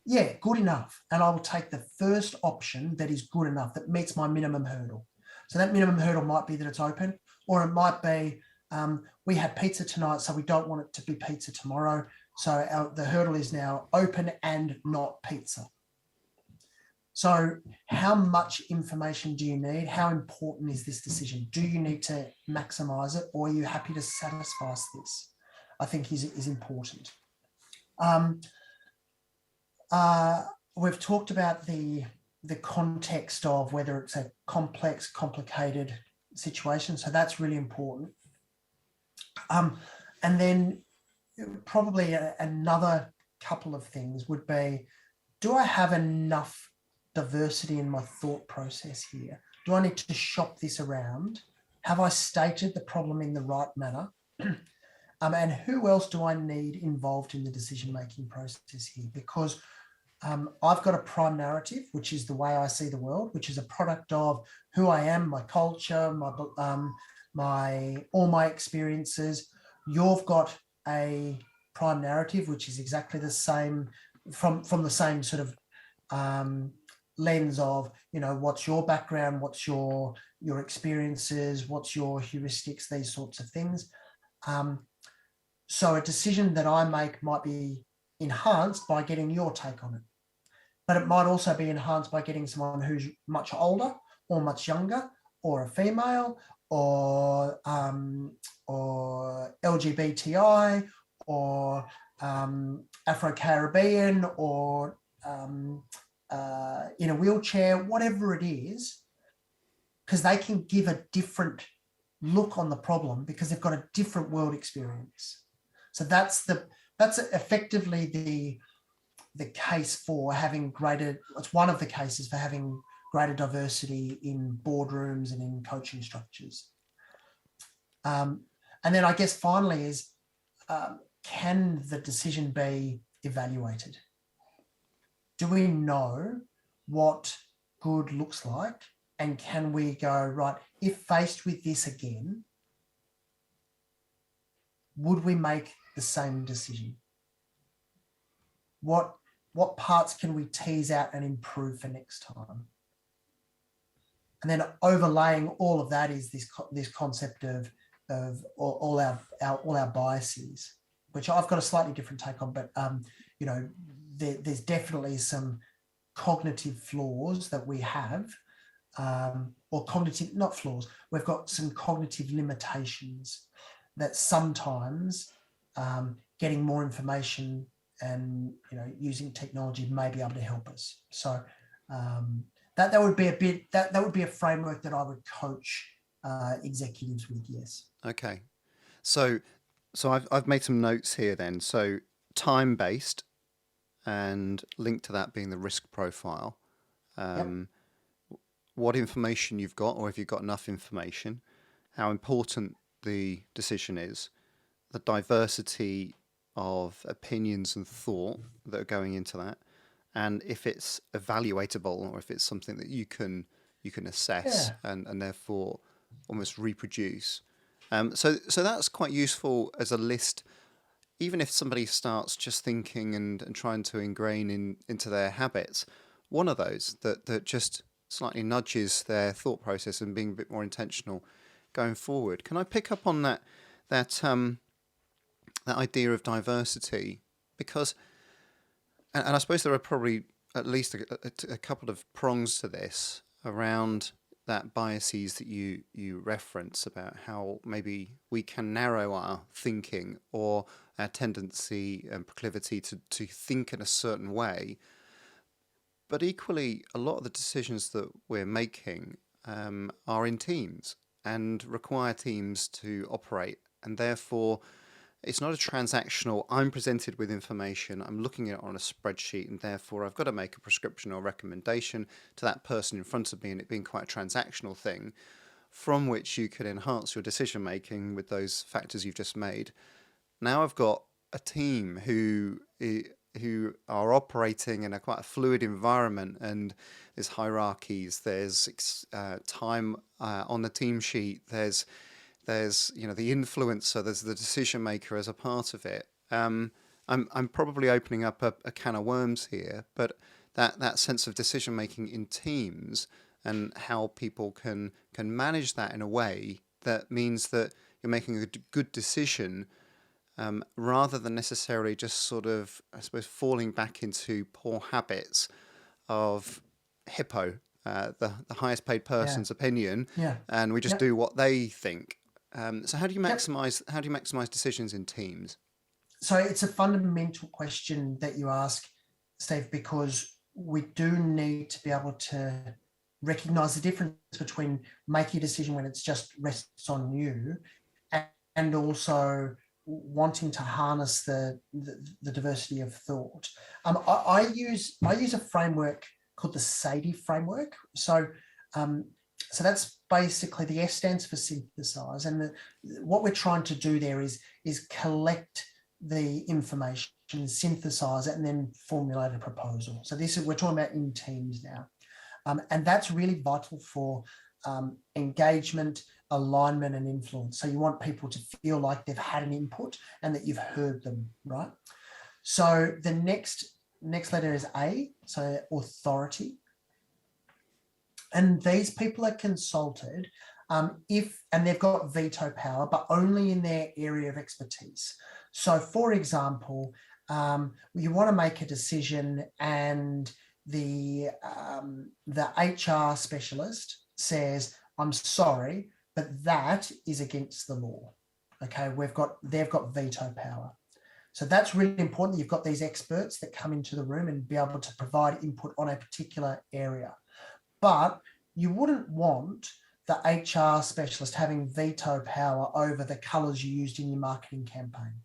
Speaker 1: Good enough. And I will take the first option that is good enough, that meets my minimum hurdle. So that minimum hurdle might be that it's open, or it might be we had pizza tonight, so we don't want it to be pizza tomorrow. So the hurdle is now open and not pizza. So how much information do you need? How important is this decision? Do you need to maximize it, or are you happy to satisfy this? I think is important. We've talked about the context of whether it's a complex, complicated situation. So that's really important. And then probably another couple of things would be, do I have enough diversity in my thought process here? Do I need to shop this around? Have I stated the problem in the right manner? And who else do I need involved in the decision-making process here? Because I've got a prime narrative, which is the way I see the world, which is a product of who I am, my culture, all my experiences. You've got a prime narrative, which is exactly the same, from the same sort of lens of, what's your background, what's your experiences, what's your heuristics, these sorts of things. So a decision that I make might be enhanced by getting your take on it, but it might also be enhanced by getting someone who's much older or much younger, or a female, or LGBTI, or Afro-Caribbean, or in a wheelchair, whatever it is, because they can give a different look on the problem because they've got a different world experience. So that's effectively the case for having greater, it's one of the cases for having greater diversity in boardrooms and in coaching structures. And then I guess finally is, can the decision be evaluated? Do we know what good looks like? And can we go, right, if faced with this again, would we make the same decision? what parts can we tease out and improve for next time? And then overlaying all of that is this concept of all our biases, which I've got a slightly different take on, but you know, there's definitely some cognitive flaws that we have, or cognitive, not flaws, we've got some cognitive limitations that sometimes getting more information and, you know, using technology may be able to help us. So that would be that would be a framework that I would coach executives with. Yes.
Speaker 2: Okay. So I've made some notes here then. So time based, and linked to that being the risk profile.
Speaker 1: Yep.
Speaker 2: What information you've got, or if you've got enough information, how important the decision is, the diversity of opinions and thought that are going into that, and if it's evaluatable, or if it's something that you can assess,
Speaker 1: Yeah.
Speaker 2: and therefore almost reproduce. So that's quite useful as a list, even if somebody starts just thinking and trying to ingrain into their habits, one of those that just slightly nudges their thought process and being a bit more intentional going forward. Can I pick up on that idea of diversity? Because, and I suppose there are probably at least a couple of prongs to this around that biases that you reference, about how maybe we can narrow our thinking or our tendency and proclivity to think in a certain way. But equally, a lot of the decisions that we're making are in teams and require teams to operate. And therefore, it's not a transactional, I'm presented with information, I'm looking at it on a spreadsheet, and therefore I've got to make a prescription or recommendation to that person in front of me, and it being quite a transactional thing from which you could enhance your decision making with those factors you've just made. Now I've got a team who are operating in a quite a fluid environment, and there's hierarchies, there's time on the team sheet, there's you know, the influencer, there's the decision maker as a part of it. I'm probably opening up a can of worms here, but that sense of decision making in teams, and how people can manage that in a way that means that you're making a good decision, rather than necessarily just sort of, I suppose, falling back into poor habits of hippo, the highest paid
Speaker 1: Yeah.
Speaker 2: person's opinion,
Speaker 1: Yeah.
Speaker 2: and we just
Speaker 1: Yep.
Speaker 2: do what they think. So how do you
Speaker 1: Yep.
Speaker 2: maximize decisions in teams?
Speaker 1: So it's a fundamental question that you ask, Steve, because we do need to be able to recognize the difference between making a decision when it's just rests on you, and also wanting to harness the diversity of thought. I use a framework called the Sadie Framework. So that's basically, the S stands for synthesize, and what we're trying to do there is collect the information, synthesize it, and then formulate a proposal. So we're talking about in teams now, and that's really vital for engagement, alignment, and influence. So you want people to feel like they've had an input and that you've heard them, right? So the next letter is A, so authority. And these people are consulted and they've got veto power, but only in their area of expertise. So, for example, you want to make a decision, and the HR specialist says, "I'm sorry, but that is against the law." Okay, they've got veto power. So that's really important that you've got these experts that come into the room and be able to provide input on a particular area. But you wouldn't want the HR specialist having veto power over the colours you used in your marketing campaign.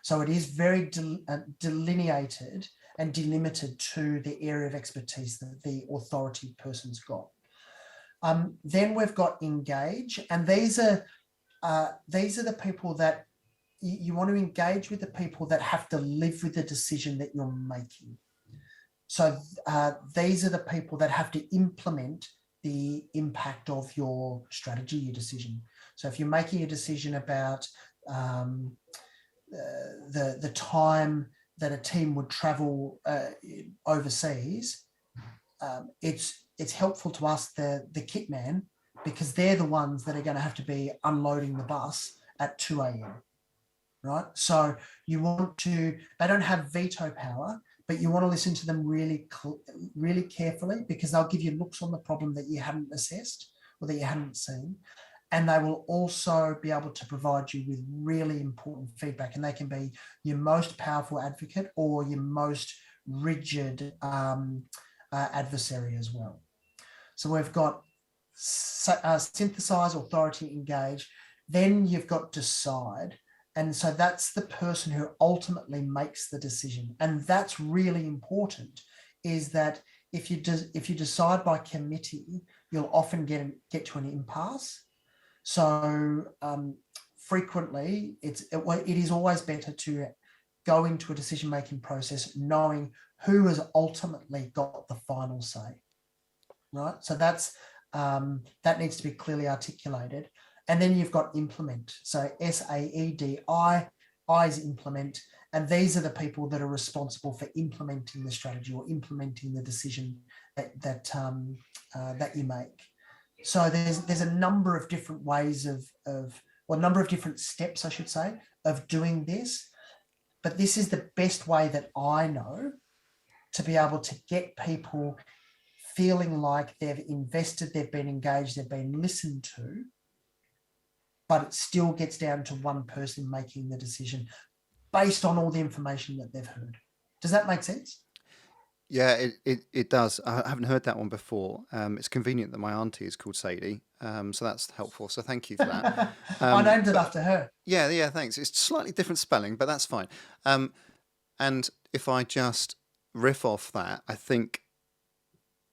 Speaker 1: So it is very delineated and delimited to the area of expertise that the authority person's got. Then we've got engage, and these are the people that you want to engage with, the people that have to live with the decision that you're making. So these are the people that have to implement the impact of your strategy, your decision. So if you're making a decision about the time that a team would travel overseas, it's helpful to ask the kit man, because they're the ones that are going to have to be unloading the bus at 2 a.m. Right? So you want to, they don't have veto power, but you want to listen to them really carefully, because they'll give you looks on the problem that you hadn't assessed or that you hadn't seen. And they will also be able to provide you with really important feedback. And they can be your most powerful advocate or your most rigid adversary as well. So we've got synthesize, authority, engage. Then you've got decide. And so that's the person who ultimately makes the decision. And that's really important, is that if you decide by committee, you'll often get to an impasse. So frequently, it is always better to go into a decision-making process knowing who has ultimately got the final say, right? So that's that needs to be clearly articulated. And then you've got implement. So SAEDI, I is implement. And these are the people that are responsible for implementing the strategy or implementing the decision that you make. So there's a number of different ways or a number of different steps, I should say, of doing this. But this is the best way that I know to be able to get people feeling like they've invested, they've been engaged, they've been listened to, but it still gets down to one person making the decision based on all the information that they've heard. Does that make sense?
Speaker 2: Yeah, it does. I haven't heard that one before. It's convenient that my auntie is called Sadie, so that's helpful. So thank you for that.
Speaker 1: I named it after her.
Speaker 2: Yeah, thanks. It's slightly different spelling, but that's fine. And if I just riff off that, I think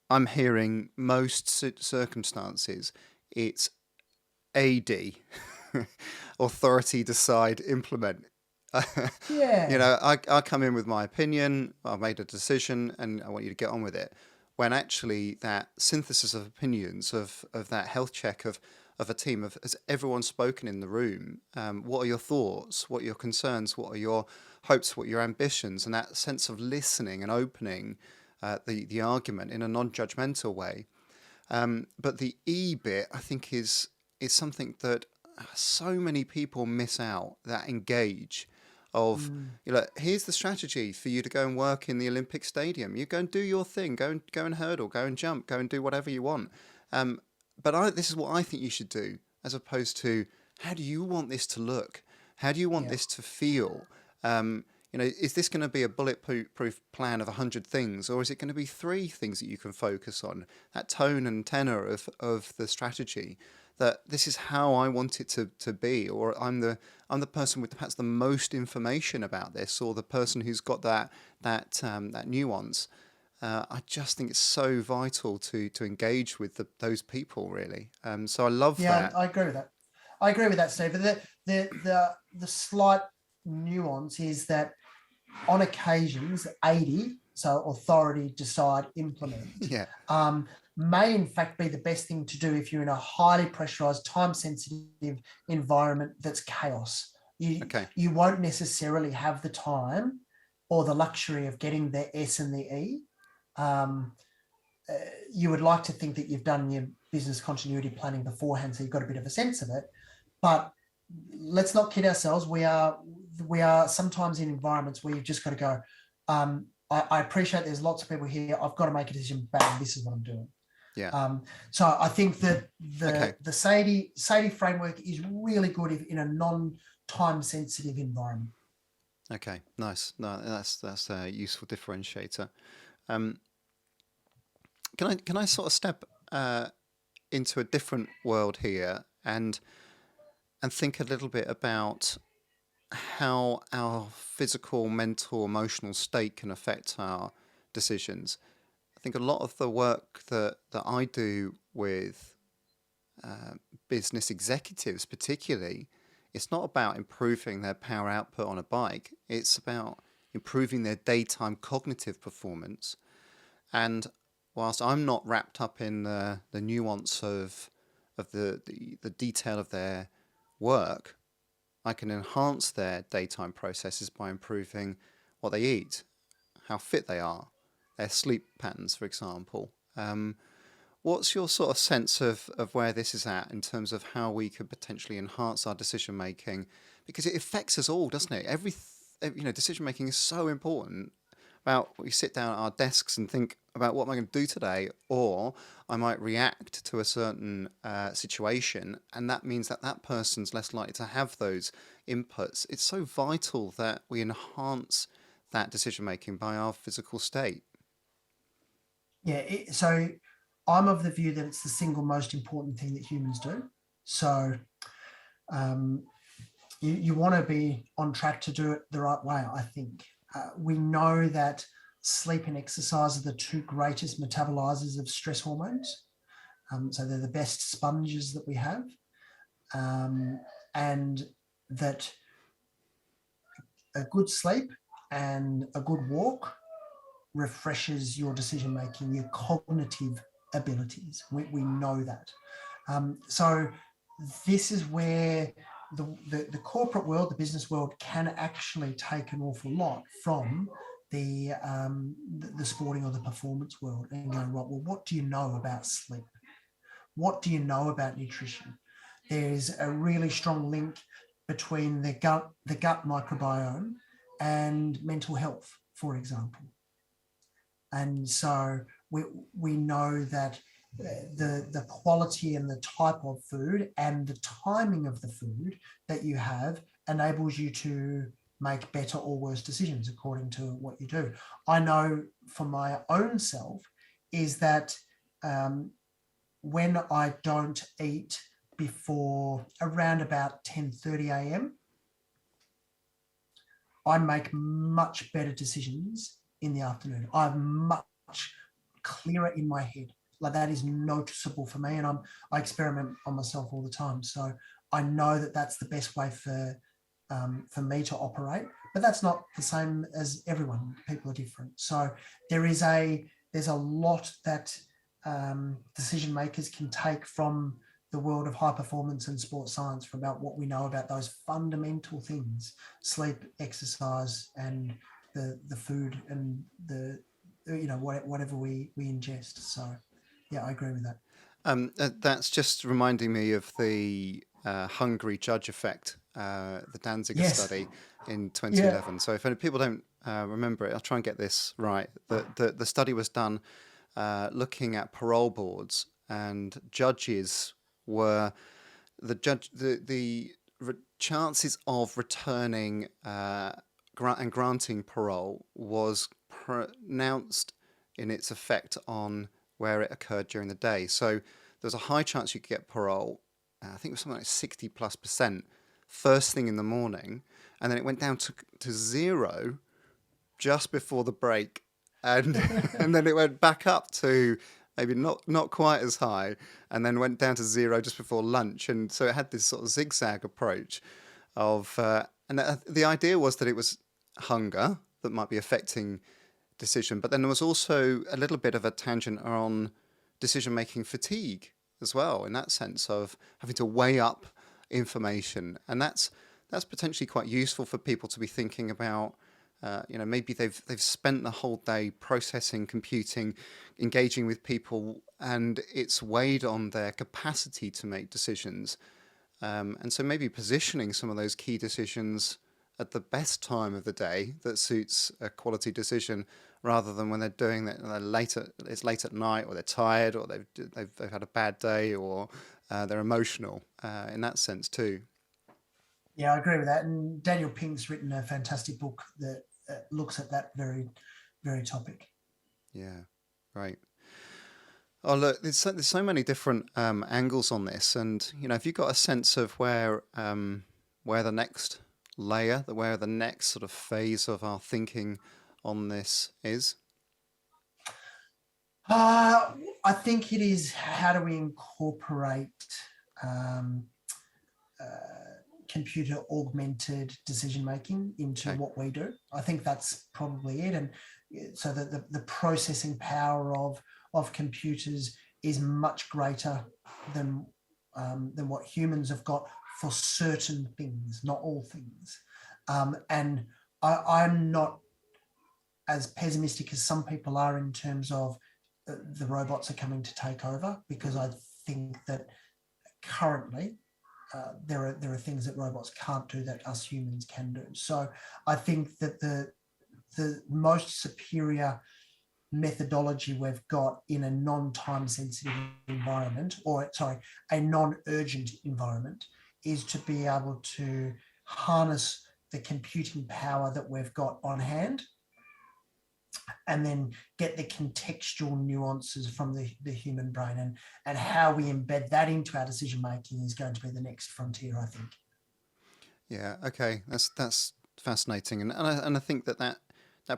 Speaker 2: I'm hearing most circumstances, it's AD, authority, decide, implement.
Speaker 1: Yeah.
Speaker 2: You know, I come in with my opinion, I've made a decision, and I want you to get on with it. When actually that synthesis of opinions, of that health check of a team, has everyone spoken in the room? What are your thoughts? What are your concerns? What are your hopes? What are your ambitions? And that sense of listening and opening the argument in a non-judgmental way. But the E bit, I think, is something that so many people miss out, that engage. Here's the strategy for you to go and work in the Olympic Stadium. You go and do your thing. Go and hurdle. Go and jump. Go and do whatever you want. But this is what I think you should do, as opposed to, how do you want this to look? How do you want this to feel? Is this going to be a bulletproof plan of 100 things, or is it going to be 3 things that you can focus on? That tone and tenor of the strategy. That this is how I want it to be, or I'm the person with perhaps the most information about this, or the person who's got that nuance. I just think it's so vital to engage with those people, really. So I love that.
Speaker 1: Yeah, I agree with that. I agree with that, Steve. But the slight nuance is that on occasions, 80, so authority, decide, implement, may in fact be the best thing to do if you're in a highly pressurized, time-sensitive environment that's chaos. You won't necessarily have the time or the luxury of getting the S and the E. You would like to think that you've done your business continuity planning beforehand, so you've got a bit of a sense of it. But let's not kid ourselves. We are sometimes in environments where you've just got to go, I appreciate there's lots of people here. I've got to make a decision. Bang, this is what I'm doing.
Speaker 2: Yeah.
Speaker 1: So I think that the Sadie framework is really good in a non-time sensitive environment.
Speaker 2: Okay, nice. No, that's a useful differentiator. Can I sort of step into a different world here and think a little bit about how our physical, mental, emotional state can affect our decisions? I think a lot of the work that I do with business executives particularly, it's not about improving their power output on a bike. It's about improving their daytime cognitive performance. And whilst I'm not wrapped up in the nuance of the detail of their work, I can enhance their daytime processes by improving what they eat, how fit they are, their sleep patterns, for example. What's your sort of sense of where this is at in terms of how we could potentially enhance our decision making? Because it affects us all, doesn't it? Decision making is so important. About we sit down at our desks and think about what am I going to do today, or I might react to a certain situation, and that means that that person's less likely to have those inputs. It's so vital that we enhance that decision making by our physical state.
Speaker 1: Yeah, so I'm of the view that it's the single most important thing that humans do. So um, you want to be on track to do it the right way, I think. We know that sleep and exercise are the two greatest metabolizers of stress hormones. So they're the best sponges that we have. And that a good sleep and a good walk refreshes your decision making, your cognitive abilities. We know that. So this is where the corporate world, the business world, can actually take an awful lot from the sporting or the performance world and going, right, well, what do you know about sleep? What do you know about nutrition? There's a really strong link between the gut microbiome and mental health, for example. And so we know that the quality and the type of food and the timing of the food that you have enables you to make better or worse decisions according to what you do. I know for my own self is that when I don't eat before around about 10:30 a.m., I make much better decisions in the afternoon. I'm much clearer in my head. Like, that is noticeable for me, and I experiment on myself all the time. So I know that that's the best way for me to operate. But that's not the same as everyone. People are different. So there's a lot that decision makers can take from the world of high performance and sports science for about what we know about those fundamental things: sleep, exercise, and the food and the whatever we ingest. So yeah, I agree with that.
Speaker 2: That's just reminding me of the Hungry Judge effect, the Danziger
Speaker 1: Yes.
Speaker 2: study in
Speaker 1: Yeah.
Speaker 2: 2011. So if any people don't remember it, I'll try and get this right. The study was done looking at parole boards, and judges were the chances of returning and granting parole was pronounced in its effect on where it occurred during the day. So there's a high chance you could get parole. I think it was something like 60+% first thing in the morning, and then it went down to zero just before the break, and and then it went back up to maybe not quite as high, and then went down to zero just before lunch. And so it had this sort of zigzag approach of, and the idea was that it was hunger that might be affecting decision, but then there was also a little bit of a tangent on decision-making fatigue as well, in that sense of having to weigh up information, and that's potentially quite useful for people to be thinking about. Maybe they've spent the whole day processing, computing, engaging with people, and it's weighed on their capacity to make decisions. And so maybe positioning some of those key decisions at the best time of the day that suits a quality decision, rather than when they're doing that it's late at night, or they're tired, or they've had a bad day, or they're emotional in that sense too.
Speaker 1: Yeah, I agree with that. And Daniel Pink's written a fantastic book that looks at that very, very topic.
Speaker 2: Yeah, right. Oh, look, there's so many different angles on this, and if you've got a sense of where the next layer, where the next sort of phase of our thinking on this is.
Speaker 1: I think it is, how do we incorporate computer augmented decision making into what we do? I think that's probably it. And so that the processing power of computers is much greater than what humans have got for certain things, not all things. And I'm not as pessimistic as some people are in terms of the robots are coming to take over, because I think that currently there are things that robots can't do that us humans can do. So I think that the most superior methodology we've got in a non-time sensitive environment, or sorry, a non-urgent environment, is to be able to harness the computing power that we've got on hand, and then get the contextual nuances from the human brain, and how we embed that into our decision making is going to be the next frontier, I think.
Speaker 2: Yeah. Okay. That's fascinating, and I think that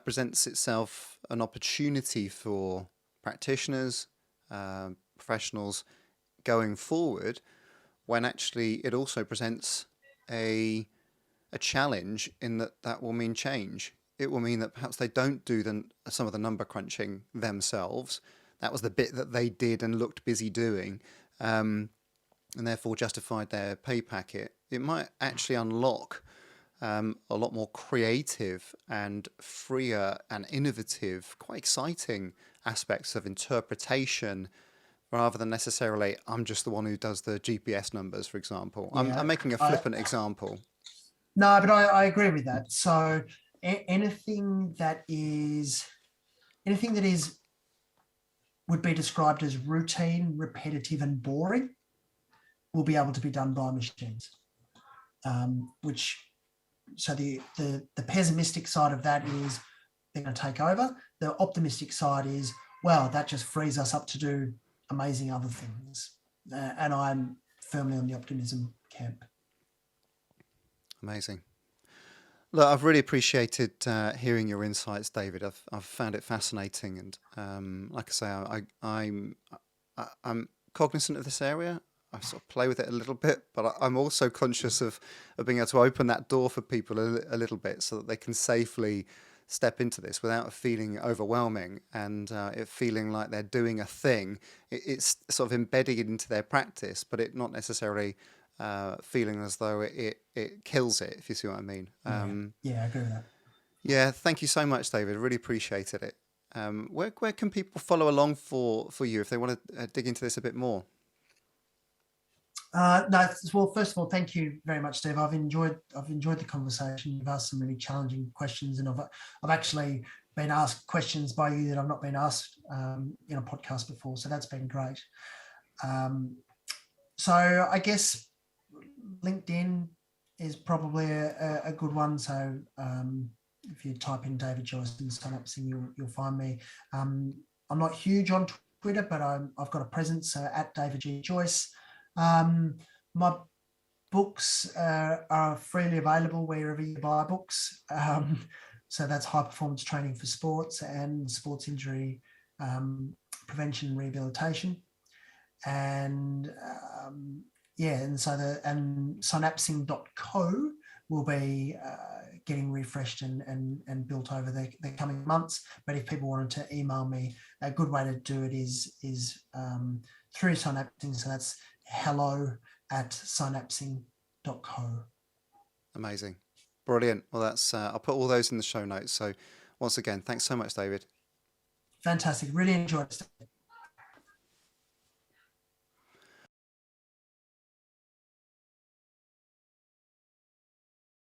Speaker 2: presents itself an opportunity for practitioners, professionals going forward, when actually it also presents a challenge, in that will mean change. It will mean that perhaps they don't do some of the number crunching themselves. That was the bit that they did and looked busy doing, and therefore justified their pay packet. It might actually unlock a lot more creative and freer and innovative, quite exciting aspects of interpretation, rather than necessarily, I'm just the one who does the GPS numbers, for example. I'm
Speaker 1: Yeah,
Speaker 2: making a flippant example.
Speaker 1: no, but I agree with that. So anything that is would be described as routine, repetitive, and boring will be able to be done by machines. Which, so the pessimistic side of that is they're going to take over. The optimistic side is, well, that just frees us up to do amazing other things. And I'm firmly on the optimism camp.
Speaker 2: Amazing. Look, I've really appreciated hearing your insights, David. I've found it fascinating, and like I say, I'm cognizant of this area. I sort of play with it a little bit, but I'm also conscious of being able to open that door for people a little bit, so that they can safely step into this without it feeling overwhelming, and it feeling like they're doing a thing. It's sort of embedding it into their practice, but it not necessarily feeling as though it kills it, if you see what I mean.
Speaker 1: Yeah, I agree with that.
Speaker 2: Yeah, thank you so much, David. Really appreciated it. Where can people follow along for you if they want to dig into this a bit more?
Speaker 1: No, well, first of all, thank you very much, Steve. I've enjoyed the conversation. You've asked some really challenging questions, and I've actually been asked questions by you that I've not been asked in a podcast before. So that's been great. So I guess LinkedIn is probably a good one. So if you type in David Joyce and Synapsing, you'll find me. I'm not huge on Twitter, but I've got a presence, so at David G. Joyce. My books are freely available wherever you buy books. So that's High Performance Training for Sports and Sports Injury Prevention and Rehabilitation. And and so synapsing.co will be getting refreshed and built over the coming months. But if people wanted to email me, a good way to do it is through Synapsing. So that's hello@synapsing.co.
Speaker 2: Amazing. Brilliant. Well, I'll put all those in the show notes. So once again, thanks so much, David.
Speaker 1: Fantastic. Really enjoyed it.